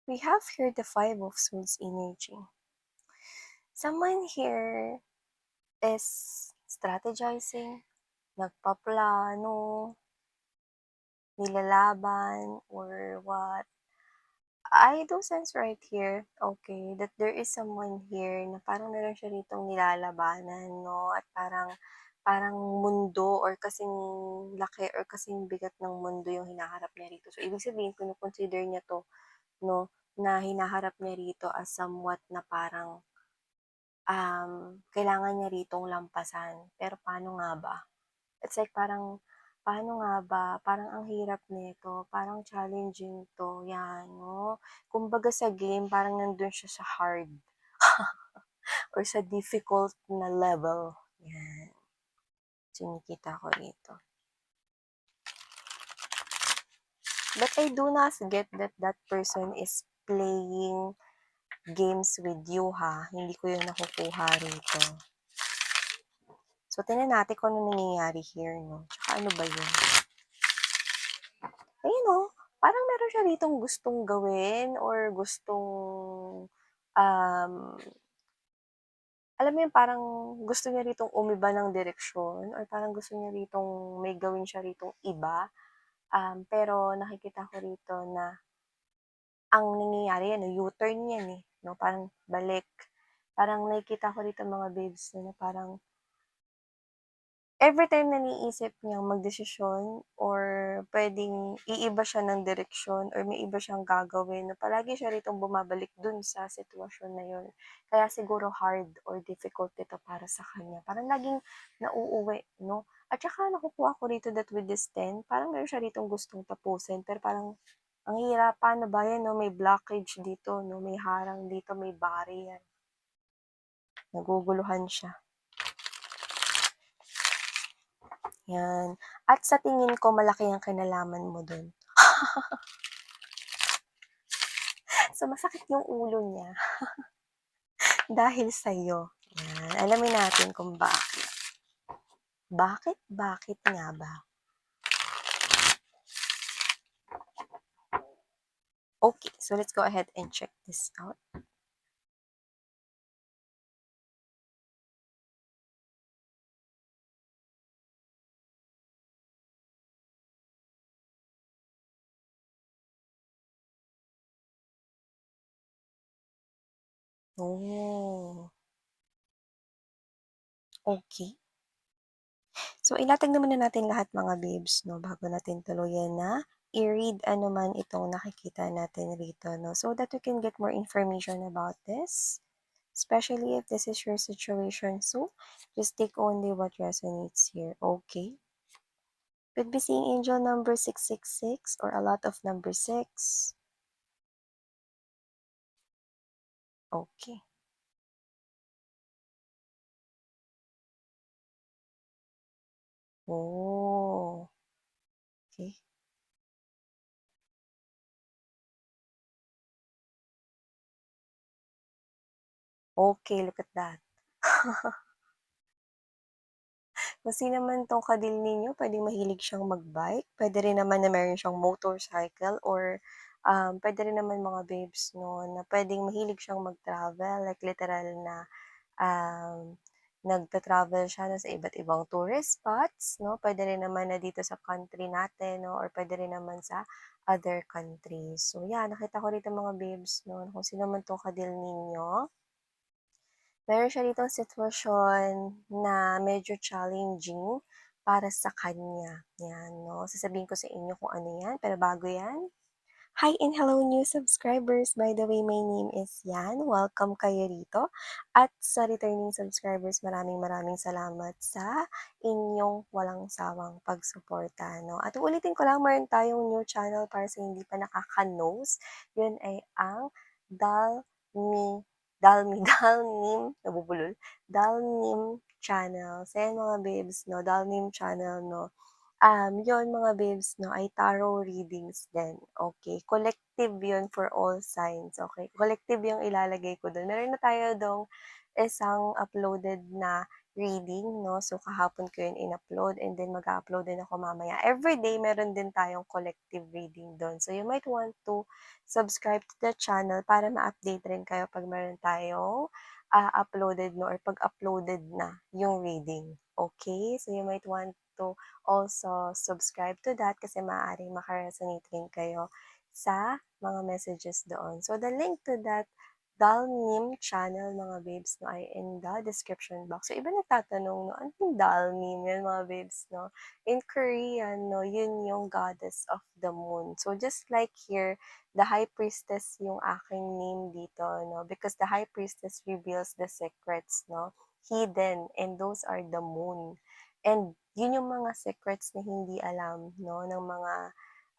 We have here the Five of Swords energy. Someone here is strategizing, nagpaplano, nilalaban, or what. I do sense right here, okay, that there is someone here na parang meron siya ritong nilalabanan, no? At parang mundo or kasing laki or kasing bigat ng mundo yung hinaharap niya rito. So, ibig sabihin, kino-consider niya to, no, na hinaharap niya rito as somewhat na parang kailangan niya ritong lampasan. Pero paano nga ba? It's like parang, paano nga ba? Parang ang hirap nito, parang challenging 'to, 'yan 'no. Kumbaga sa game parang nandun siya sa hard or sa difficult na level, 'yan. Nakikita ko rito. But I do not get that that person is playing games with you ha, hindi ko yun nakukuha rito. So, tingnan natin kung ano nangyayari here 'no, tsaka ano ba yun. Ayun 'no, parang meron siya ditong gustong gawin or gustong, um, alam mo yun parang gusto niya ritong umiba ng direksyon or parang gusto niya ritong may gawin siya ritong iba. Pero nakikita ko rito na ang nangyayari yan, U-turn yan, eh, 'no, parang balik. Parang nakikita ko rito mga babes na parang everytime na naiisip niyang magdesisyon or puwedeng iiba siya ng direksyon or may iba siyang gagawin na palagi siya ritong bumabalik dun sa sitwasyon na yun. Kaya siguro hard or difficult ito para sa kanya. Parang laging nauuwi 'no? At saka nakukuha ko rito that with this 10, parang meron siya ritong gustong tapusin pero parang ang hirap, paano ba 'yan 'no, may blockage dito 'no, may harang dito, may barrier. Naguguluhan siya. 'Yan. At sa tingin ko malaki ang kinalaman mo dun. So, masakit yung ulo niya dahil sa'yo. 'Yan. Alamin natin kung bakit. Bakit? Bakit nga ba? Okay, so let's go ahead and check this out. Oh, okay. So, ilatag muna natin lahat mga babes 'no, bago natin tuluyan na i-read ano man itong nakikita natin rito 'no, so that we can get more information about this, especially if this is your situation. So, just take only what resonates here, okay? Could be seeing angel number 666 or a lot of number 6. Okay. Oh, okay. Okay, look at that. Kung sino man 'tong kadil ninyo, puwedeng mahilig siyang mag-bike, puwede rin naman na meron siyang motorcycle or, puwede rin naman mga babes 'no, na puwedeng mahilig siyang mag-travel, like literal na, um, nagta-travel siya 'no, sa iba't ibang tourist spots 'no. Puwede rin naman na dito sa country natin 'no, or puwede rin naman sa other countries. So, yeah, nakita ko rito mga babes 'no, kung sino man 'tong kadil ninyo. Meron siya ditong sitwasyon na medyo challenging para sa kanya, 'yan 'no. Sasabihin ko sa inyo kung ano 'yan, pero bago 'yan, hi and hello new subscribers! By the way, my name is Yan, welcome kayo rito. At sa returning subscribers, maraming maraming salamat sa inyong walang sawang pagsuporta 'no. At uulitin ko lang, meron tayong new channel para sa hindi pa nakaka-knows, 'yun ay ang Dal Me Dalmi Dalnim, nabubulol, Dalnim channel. So ayan mga babes 'no, Dalnim channel 'no, 'yun mga babes 'no ay tarot readings din, okay. Collective 'yun for all signs, okay. Collective yung ilalagay ko dun. Meron na tayo dong isang uploaded na reading 'no. So, kahapon ko yun in-upload and then mag-a-upload din ako mamaya. Everyday meron din tayong collective reading dun. So, you might want to subscribe to the channel para ma-update rin kayo 'pag meron tayong, uploaded 'no or 'pag uploaded na yung reading, okay. So, you might want to also subscribe to that kasi maaaring maka-resonate rin kayo sa mga messages doon. So, the link to that Dalnim channel mga babes 'no, ay in the description box. So, iba nagtatanong 'no, ano yung Dalnim yan mga babes 'no? In Korean 'no, yun yung goddess of the moon. So, just like here, the high priestess yung aking name dito 'no, because the high priestess reveals the secrets 'no, hidden and those are the moon. And yun yung mga secrets na hindi alam 'no, ng mga,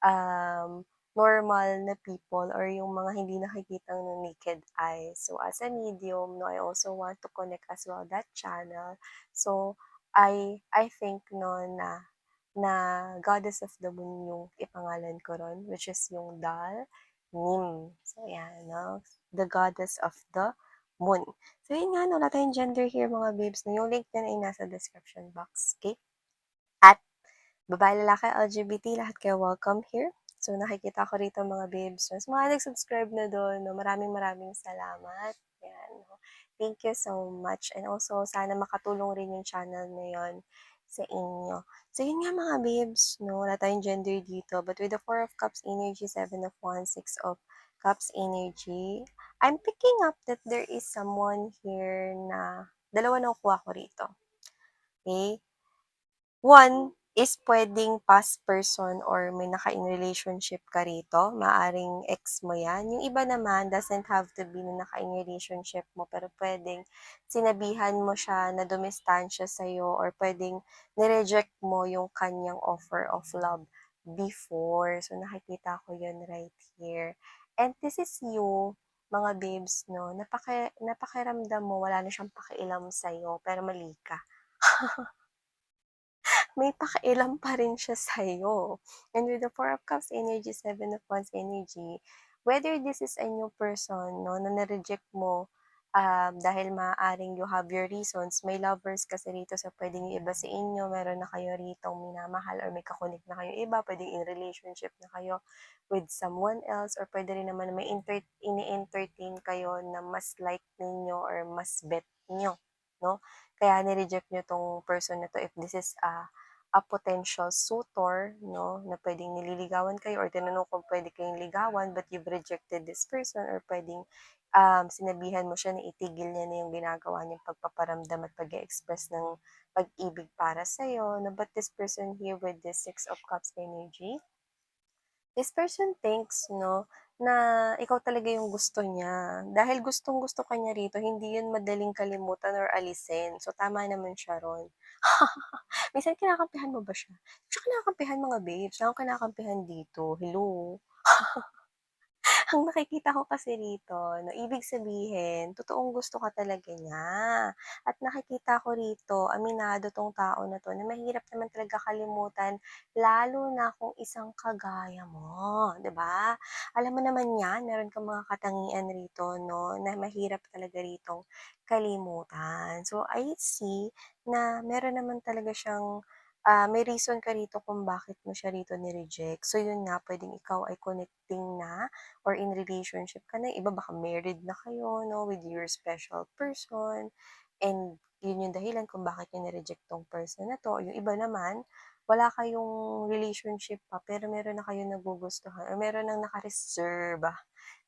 um normal na people or yung mga hindi nakikita ng naked eye. So, as a medium, no, I also want to connect as well that channel. So, I think no na Goddess of the Moon yung ipangalan ko ron, which is yung Dal Nim. So, yan, no? The Goddess of the Moon. So, yun nga, no, wala tayong gender here, mga babes. No? Yung link na ay nasa description box. Okay? At babae, lalaki, LGBT, lahat kayo welcome here. So, nakikita ko rito mga babes. So, mga nag-subscribe na doon, no, maraming maraming salamat. Yan, no. Thank you so much. And also, sana makatulong rin yung channel na yon sa inyo. So, yun nga mga babes, no, wala tayong gender dito. But with the Four of Cups energy, Seven of Wands, Six of Cups energy, I'm picking up that there is someone here na dalawa na kuha ko rito. Okay? One is puwedeng past person or may naka-in relationship ka rito, maaaring ex mo 'yan. Yung iba naman doesn't have to be na naka-in relationship mo, pero puwedeng sinabihan mo siya na dumistansya sa'yo or puwedeng ni-reject mo yung kanyang offer of love before. So, nakikita ko yun right here. And this is you, mga babes 'no, napakiramdam mo wala na siyang pakialam sa'yo pero mali ka. May pakialam pa rin siya sa'yo. And with the Four of Cups energy, Seven of Wands energy, whether this is a new person, no, na na-reject mo, dahil maaaring you have your reasons, may lovers kasi rito sa pwedeng yung iba sa inyo, meron na kayo rito minamahal or may kakunik na kayo iba, pwedeng in relationship na kayo with someone else, or pwede rin naman may ini-entertain kayo na mas like ninyo or mas bet nyo, no? Kaya ni-reject nyo tong person na to if this is a potential suitor, no, na pwedeng nililigawan kayo or tinanong kung pwede kayong ligawan but you've rejected this person or pwedeng sinabihan mo siya na itigil niya na yung ginagawa niyang pagpaparamdam at pag-express ng pag-ibig para sa'yo. No? But this person here with this Six of Cups energy, this person thinks, no, na ikaw talaga yung gusto niya. Dahil gustong-gusto ka niya rito, hindi yun madaling kalimutan or alisin. So, tama naman siya ron. Minsan kinakampihan mo ba siya? Hindi siya kinakampihan mga babes, ako kinakampihan dito, hello. Ang nakikita ko kasi rito 'no, ibig sabihin totoong gusto ka talaga niya. At nakikita ko rito, aminado 'tong tao na 'to na mahirap naman talaga kalimutan lalo na kung isang kagaya mo, 'di ba? Alam mo naman 'yan, meron kang mga katangian rito 'no, na mahirap talaga ritong kalimutan. So, I see na meron naman talaga siyang, may reason ka rito kung bakit mo siya rito ni-reject. So, yun nga, puwedeng ikaw ay connecting na or in relationship ka na, iba baka married na kayo, no, with your special person, and yun yung dahilan kung bakit niyo ni-reject tong person na to. Yung iba naman, wala kayong relationship pa, pero meron na kayong nagugustuhan or meron nang naka-reserve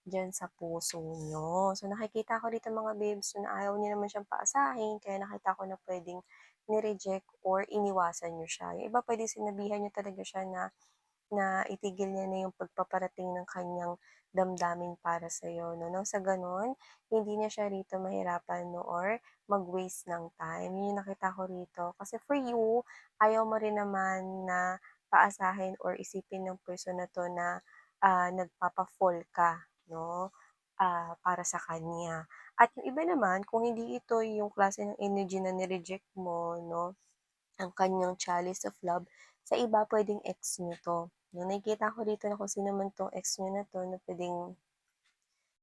diyan sa puso niyo. So, nakikita ko dito mga babes na ayaw niyo naman siyang paasahin, kaya nakita ko na pwedeng ni-reject or iniwasan niyo siya. Yung iba pwedeng sinabihan niyo talaga siya na itigil niya na yung pagpaparating ng kanyang damdamin para sa'yo, 'no? Nang sa gano'n, hindi niya siya rito mahirapan 'no, or mag-waste ng time. Yun yung nakita ko rito. Kasi for you, ayaw mo rin naman na paasahin or isipin ng person na 'to na, nagpapa-fall ka, 'no, para sa kanya. At yung iba naman, kung hindi ito yung klase ng energy na ni-reject mo, 'no, ang kanyang chalice of love, sa iba puwedeng ex niyo 'to. No, nakikita ko dito na kung sino man 'tong ex niyo na 'to na puwedeng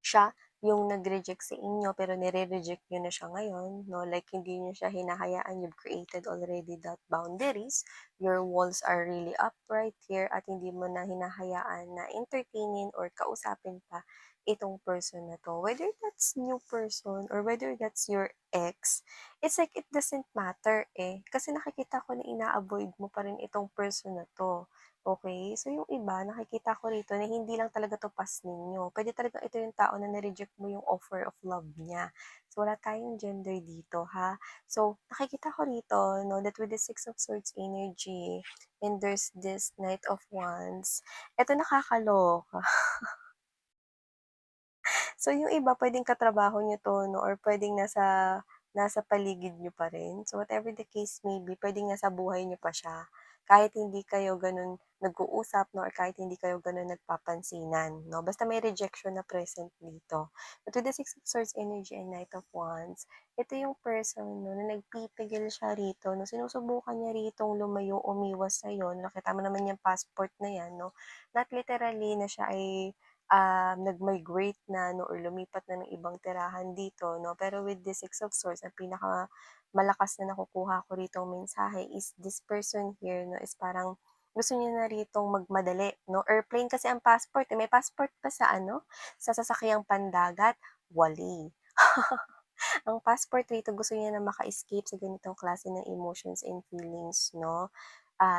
siya yung nag-reject sa inyo pero nire-reject niyo na siya ngayon 'no, like hindi niyo siya hinahayaan, you've created already that boundaries, your walls are really up right here at hindi mo na hinahayaan na entertainin or kausapin pa itong person na 'to. Whether that's new person or whether that's your ex, it's like it doesn't matter, eh, kasi nakikita ko na ina-avoid mo pa rin itong person na 'to. Okay, so yung iba nakikita ko rito na hindi lang talaga 'to pass ninyo, puwede talagang ito yung tao na na-reject mo yung offer of love niya. So, wala tayong gender dito, ha. So, nakikita ko rito 'no, that with the Six of Swords energy and there's this Knight of Wands, eto nakakaloka. So, yung iba puwedeng katrabaho niyo 'to 'no or puwedeng nasa nasa paligid niyo pa rin. So, whatever the case may be, puwedeng nasa buhay niyo pa siya. Kahit hindi kayo gano'n nag-uusap 'no or kahit hindi kayo gano'n nagpapansinan 'no, basta may rejection na present dito. But with the Six of Swords energy and Knight of Wands, ito yung person 'no na nagpipigil siya rito 'no, sinusubukan niya ritong lumayo, umiwas sa'yo. Nakita mo naman yung passport na 'yan 'no, not literally na siya ay nag-migrate na 'no or lumipat na ng ibang tirahan dito 'no. Pero with the Six of Swords, ang pinakamalakas na nakukuha ko ritong mensahe is this person here 'no, is parang gusto niya na ritong magmadali 'no. Airplane kasi ang passport, eh, may passport pa sa ano, sa sasakyang pandagat, wali. Ang passport rito gusto niya na maka-escape sa ganitong klase ng emotions and feelings 'no,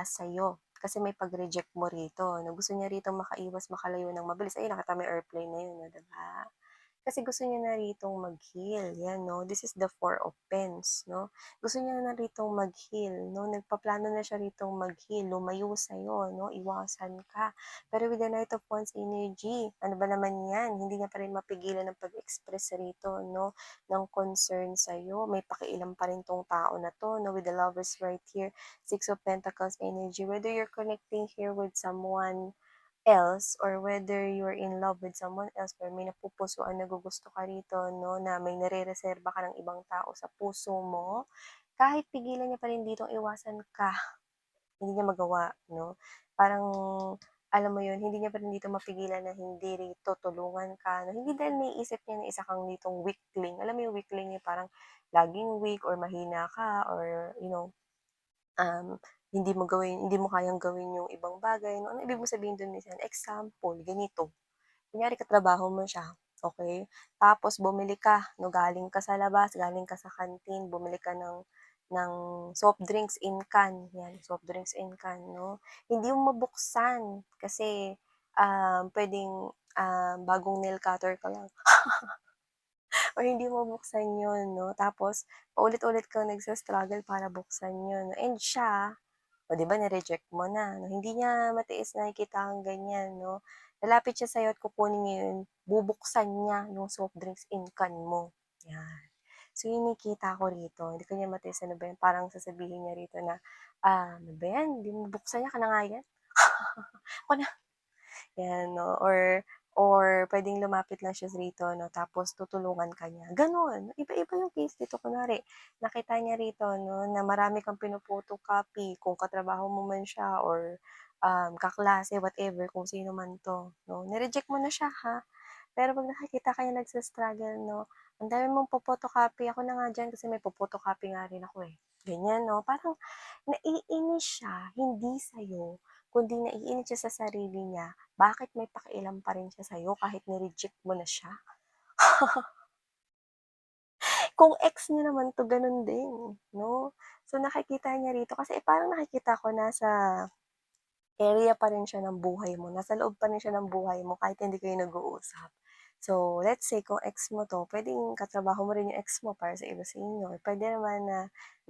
sa'yo. Kasi may pag-reject mo rito 'no, gusto niya rito makaiwas, makalayo ng mabilis. Ayun, nakita mo yung airplane na yun, oh, 'di ba? Kasi gusto niya na ritong mag-heal, 'yan 'no. This is the Four of Pens 'no. Gusto niya na ritong mag-heal 'no, nagpaplano na siya ritong mag-heal, lumayo sa'yo 'no, iwasan ka. Pero with the Knight of Wands energy, ano ba naman 'yan, hindi niya pa rin mapigilan ang pag-express rito 'no, ng concern sa'yo. May pakialam pa rin 'tong tao na 'to 'no, with the Lovers right here, Six of Pentacles energy. Whether you're connecting here with someone else or whether you're in love with someone else or may napupusuan, nagugusto ka rito 'no, na may nirereserba ka ng ibang tao sa puso mo, kahit pigilan niya pa rin ditong iwasan ka, hindi niya magawa 'no. Parang alam mo 'yun, hindi niya pa rin dito mapigilan na hindi rito tulungan ka 'no, hindi dahil naiisip niya na isa kang ditong weakling. Alam mo 'yung weakling, yung parang laging weak or mahina ka or hindi mo kayang gawin yung ibang bagay 'no. Ano ibig mo sabihin dun minsan, example ganito, kunyari katrabaho mo siya, okey? Tapos bumili ka 'no, galing ka sa labas, galing ka sa canteen, bumili ka ng soft drinks in can, 'yan, soft drinks in can 'no. Hindi mo mabuksan kasi, puwedeng, bagong nail cutter ka lang or hindi mo buksan 'yun 'no, tapos paulit-ulit kang nagsa-struggle para buksan 'yun and siya, o 'di ba na-reject mo na 'no, hindi niya matiis na nakikita kang ganyan 'no, lalapit siya sa'yo at kukunin niya 'yun, bubuksan niya yung soft drinks in can mo, 'yan. So yun yung kita ko rito, hindi ko niya matiis, ano ba 'yan, parang sasabihin niya rito na, "Ano ba 'yan, 'di mo buksan 'yan, akin na nga 'yan." Ako na 'yan 'no, or puwedeng lumapit lang siya rito 'no, tapos tutulungan ka niya, gano'n. Iba-iba yung case dito, kunwari nakita niya rito 'no, na marami kang pino-photocopy, kung katrabaho mo man siya or, kaklase, whatever, kung sino man 'to 'no, ni-reject mo na siya, ha. Pero 'pag nakikita ka niya nagsa-struggle 'no, "Ang dami mong po-photocopy, ako na nga diyan kasi may po-photocopy nga rin ako, eh." Ganyan 'no, parang naiinis siya, hindi sa'yo, kundi naiinis siya sa sarili niya, bakit may pakialam pa rin siya sa'yo kahit ni-reject mo na siya. Kung ex niya naman 'to, gano'n din 'no. So, nakikita niya rito kasi parang nakikita ko nasa area pa rin siya ng buhay mo, nasa loob pa rin siya ng buhay mo kahit hindi kayo nag-uusap. So, let's say kung ex mo 'to, puwedeng katrabaho mo rin yung ex mo para sa iba sa inyo, or puwede naman na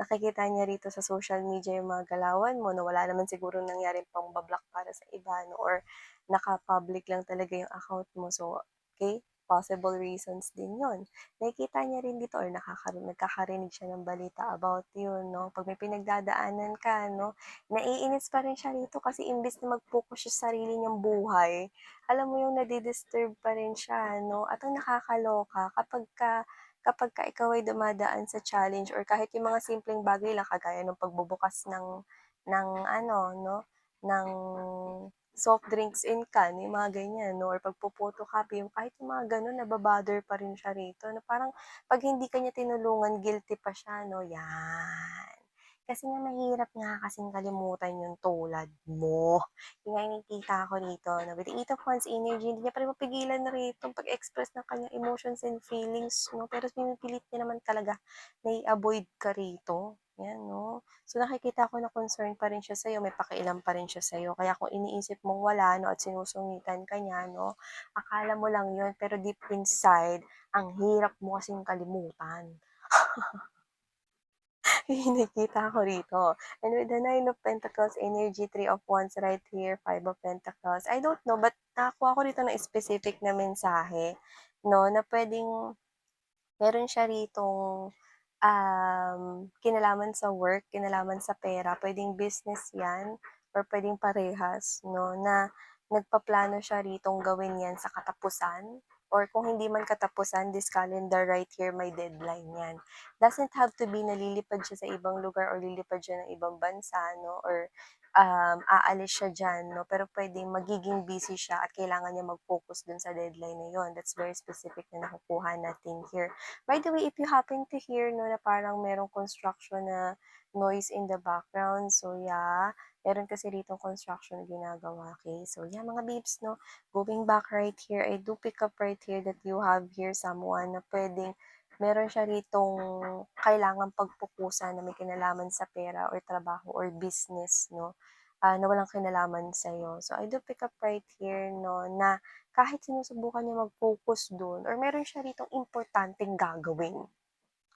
nakikita niya rito sa social media yung mga galawan mo na wala naman sigurong nangyaring pamba-block para sa iba 'no, or naka-public lang talaga yung account mo. So, okay, possible reasons din yon. Nakikita niya rin dito or nagkakarinig siya ng balita about yun 'no, 'pag may pinagdadaanan ka 'no, naiinis pa rin siya rito kasi imbes na mag-focus siya sa sarili niyang buhay, alam mo yung nadi-disturb pa rin siya 'no. At ang nakakaloka kapagka ikaw ay dumadaan sa challenge or kahit yung mga simpleng bagay lang kagaya ng pagbubukas ng ano 'no, ng soft drinks in can, yung mga ganyan 'no, or pagpo-photocopy, yung kahit yung mga gano'n naba-bother pa rin siya rito na parang 'pag hindi ka niya tinulungan guilty pa siya 'no, 'yan. Kasi nga mahirap nga kasing kalimutan yung tulad mo. Yun nga yung nakikita ko rito na with the Eight of Wands energy, hindi niya pa rin mapigilan na rito pag-express ng kanyang emotions and feelings 'no, pero pinipilit niya naman talaga na i-avoid ka rito, 'yan 'no. So, nakikita ko na concern pa rin siya sa'yo, may pakialam pa rin siya sa'yo. Kaya kung iniisip mong wala 'no at sinusungitan ka niya 'no, akala mo lang 'yun pero deep inside, ang hirap mo kasing kalimutan. Yun yung nakikita ko rito. And with the Nine of Pentacles energy, Three of Wands right here, Five of Pentacles. I don't know, but nakakuha ko rito ng specific na mensahe 'no, na puwedeng meron siya ritong kinalaman sa work, kinalaman sa pera, puwedeng business 'yan or puwedeng parehas 'no, na nagpaplano siya ritong gawin 'yan sa katapusan or kung hindi man katapusan, this calendar right here may deadline 'yan. Doesn't have to be na lilipad siya sa ibang lugar or lilipad siya ng ibang bansa 'no or, aalis siya diyan 'no, pero puwedeng magiging busy siya at kailangan niya mag-focus dun sa deadline na yun. That's very specific na nakukuha natin here. By the way, if you happen to hear 'no, na parang merong construction na noise in the background, so yeah, meron kasi ditong construction na ginagawa, okay? So yeah, mga babes 'no, going back right here, I do pick up right here that you have here someone na puwedeng meron siya ritong kailangang pagpupusan na may kinalaman sa pera or trabaho or business 'no, na walang kinalaman sa'yo. So I do pick up right here 'no, na kahit sinusubukan niya mag-focus dun or meron siya ritong importanteng gagawin,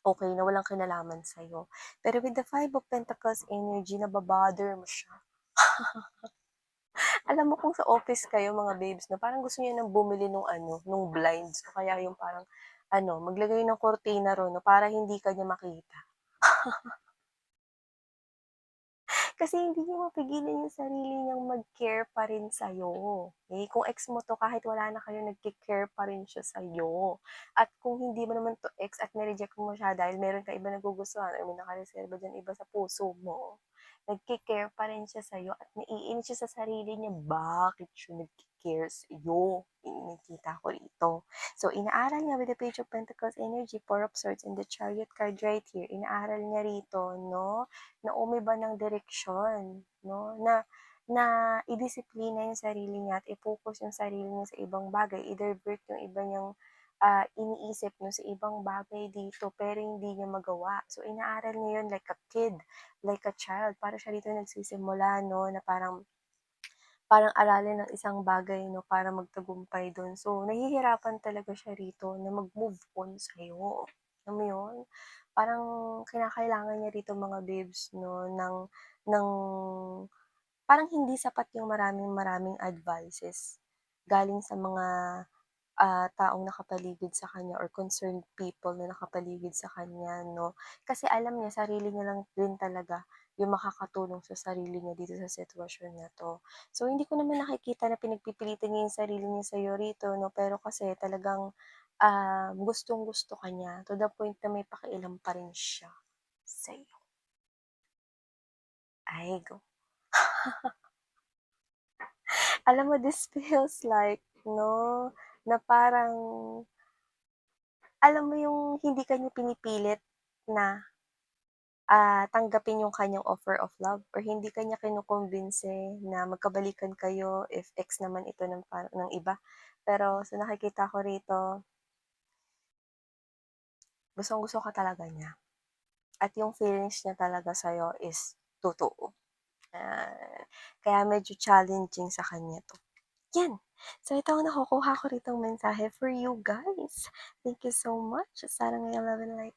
okey, na walang kinalaman sa'yo. Pero with the Five of Pentacles energy, naba-bother mo siya. Alam mo kung sa office kayo mga babes 'no, parang gusto niyo ng bumili nung ano, nung blinds o kaya yung parang ano, maglagay ng kurtina ro'n 'no, para hindi ka niya makita. Kasi hindi niya mapigilan yung sarili niyang mag-care pa rin sa'yo, eh. Kung ex mo 'to kahit wala na kayo nagke-care pa rin siya sa'yo. At kung hindi mo naman 'to ex at ni-reject mo siya dahil meron kang ibang nagugustuhan or may nakareserba diyan iba sa puso mo, nagke-care pa rin siya sa'yo at naiinis siya sa sarili niya, bakit siya nagke-care sa'yo? Yun yung nakikita ko rito. So, inaaral niya with the Page of Pentacles energy, Four of Swords, and the Chariot card right here, inaaral niya rito 'no, na umiba ng direksyon 'no, na na idisiplina yung sarili niya at i-focus yung sarili niya sa ibang bagay, i-divert yung iba niyang, iniisip 'no sa ibang bagay dito pero hindi niya magawa. So, inaaral niya yun like a kid, like a child. Para siya dito nagsisimula 'no, na parang parang aralin ng isang bagay 'no, para magtagumpay dun. So, nahihirapan talaga siya rito na mag-move on sa'yo, alam mo yun? Parang kinakailangan niya rito mga babes 'no, ng parang hindi sapat yung maraming-maraming advices galing sa mga, taong nakapaligid sa kanya or concerned people na nakapaligid sa kanya 'no. Kasi alam niya sarili niya lang din talaga yung makakatulong sa sarili niya dito sa sitwasyon na 'to. So, hindi ko naman nakikita na pinagpipilitan niya yung sarili niya sa'yo rito 'no, pero kasi talagang, gustong-gusto ka niya to the point na may pakialam pa rin siya sa'yo. Ay, go. Alam mo this feels like 'no, na parang alam mo yung hindi ka niya pinipilit na, tanggapin yung kanyang offer of love or hindi ka niya kinukumbinsi na magkabalikan kayo if ex naman ito ng iba. Pero sa nakikita ko rito, gustong-gusto ka talaga niya at yung feelings niya talaga sa'yo is totoo. Kaya medyo challenging sa kanya 'to. 'Yan. So ito ang nakukuha ko ritong mensahe for you guys. Thank you so much. Sana ngayong love and light